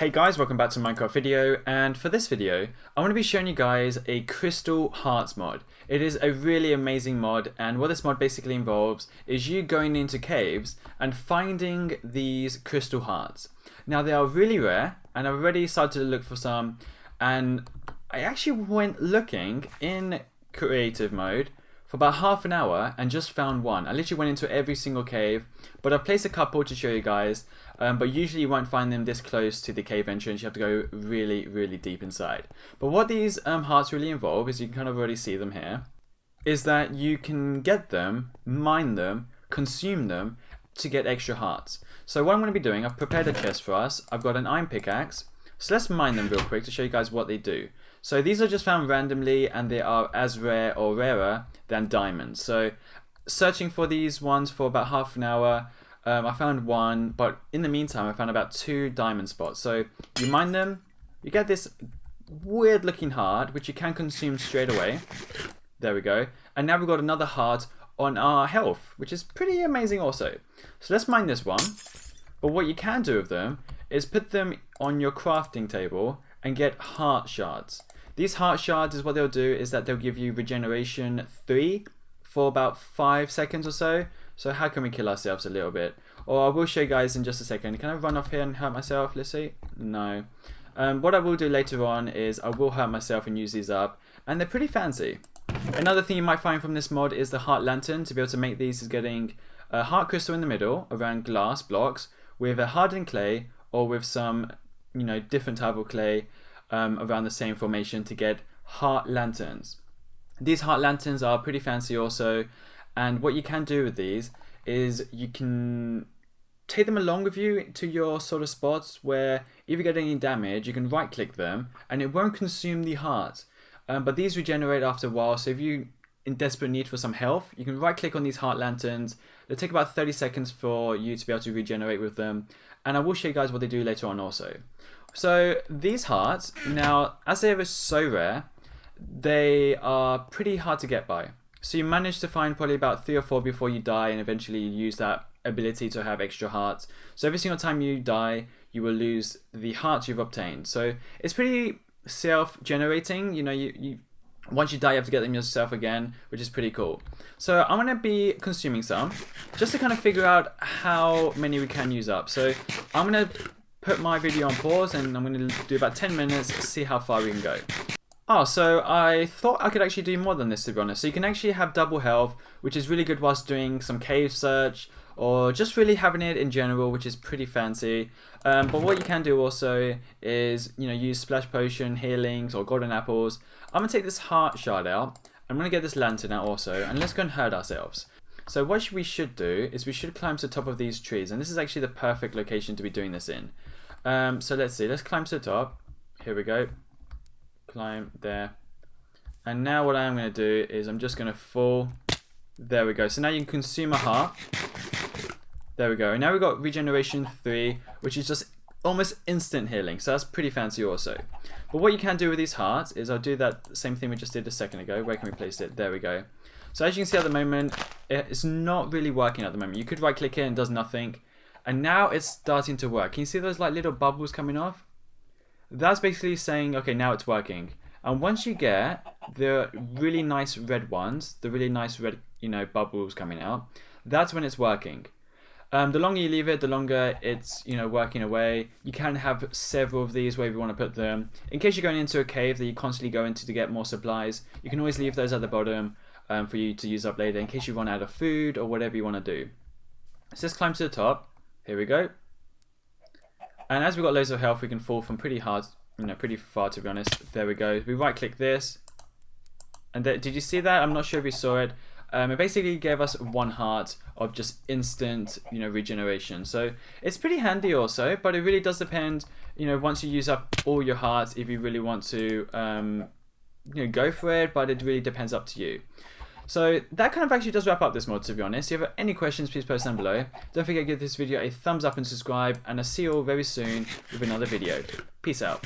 Hey guys, welcome back to Minecraft video, and for this video I want to be showing you guys a Crystal Hearts mod. It is a really amazing mod, and what this mod basically involves is you going into caves and finding these crystal hearts. Now they are really rare, and I've already started to look for some, and I actually went looking in creative mode for about half an hour and just found one. I literally went into every single cave, but I've placed a couple to show you guys, but usually you won't find them this close to the cave entrance. You have to go really deep inside. But what these hearts really involve, is you can kind of already see them here, is that you can get them, mine them, consume them to get extra hearts. So what I'm going to be doing, I've prepared a chest for us. I've got an iron pickaxe, so let's mine them real quick to show you guys what they do. So these are just found randomly, and they are as rare or rarer than diamonds. So searching for these ones for about half an hour, I found one, but in the meantime I found about 2 diamond spots. So you mine them, you get this weird looking heart which you can consume straight away. There we go. And now we've got another heart on our health, which is pretty amazing also. So let's mine this one. But what you can do with them is put them on your crafting table and get heart shards. These heart shards, is what they'll do is that they'll give you Regeneration 3 for about 5 seconds or so. So how can we kill ourselves a little bit? Or I will show you guys in just a second. Can I run off here and hurt myself? Let's see. No. What I will do later on is I will hurt myself and use these up, and they're pretty fancy. Another thing you might find from this mod is the heart lantern. To be able to make these is getting a heart crystal in the middle around glass blocks with a hardened clay, or with some different type of clay around the same formation to get heart lanterns. These heart lanterns are pretty fancy also, and what you can do with these is you can take them along with you to your sort of spots where if you get any damage, you can right click them and it won't consume the heart. But these regenerate after a while, so if you're in desperate need for some health, you can right click on these heart lanterns. It'll take about 30 seconds for you to be able to regenerate with them, and I will show you guys what they do later on also. So these hearts, now as they are so rare, they are pretty hard to get by. So you manage to find probably about 3 or 4 before you die, and eventually you use that ability to have extra hearts. So every single time you die, you will lose the hearts you've obtained. So it's pretty self-generating. You once you die, you have to get them yourself again, which is pretty cool. So I'm going to be consuming some, just to kind of figure out how many we can use up. So I'm going to put my video on pause, and I'm going to do about 10 minutes, see how far we can go. Oh, so I thought I could actually do more than this, to be honest. So you can actually have double health, which is really good whilst doing some cave search, or just really having it in general, which is pretty fancy. But what you can do also is, use splash potion, healings, or golden apples. I'm going to take this heart shard out. I'm going to get this lantern out also, and let's go and hurt ourselves. So what we should do is we should climb to the top of these trees, and this is actually the perfect location to be doing this in. So let's see, let's climb to the top. Here we go. Climb there. And now what I'm going to do is I'm just going to fall. There we go. So now you can consume a heart. There we go. And now we've got Regeneration 3, which is just almost instant healing. So that's pretty fancy also. But what you can do with these hearts is I'll do that same thing we just did a second ago. Where can we place it? There we go. So as you can see at the moment, it's not really working at the moment. You could right click it and it does nothing. And now it's starting to work. Can you see those like little bubbles coming off? That's basically saying, okay, now it's working. And once you get the really nice red ones, the really nice red, bubbles coming out, that's when it's working. The longer you leave it, the longer it's, working away. You can have several of these wherever you want to put them. In case you're going into a cave that you constantly go into to get more supplies, you can always leave those at the bottom for you to use up later in case you run out of food or whatever you want to do. So let's climb to the top. Here we go. And as we've got loads of health, we can fall from pretty hard, pretty far, to be honest. There we go. We right click this. And did you see that? I'm not sure if you saw it. It basically gave us 1 heart of just instant, regeneration. So it's pretty handy also, but it really does depend, once you use up all your hearts, if you really want to, go for it, but it really depends up to you. So that kind of actually does wrap up this mod, to be honest. If you have any questions, please post them below. Don't forget to give this video a thumbs up and subscribe, and I'll see you all very soon with another video. Peace out.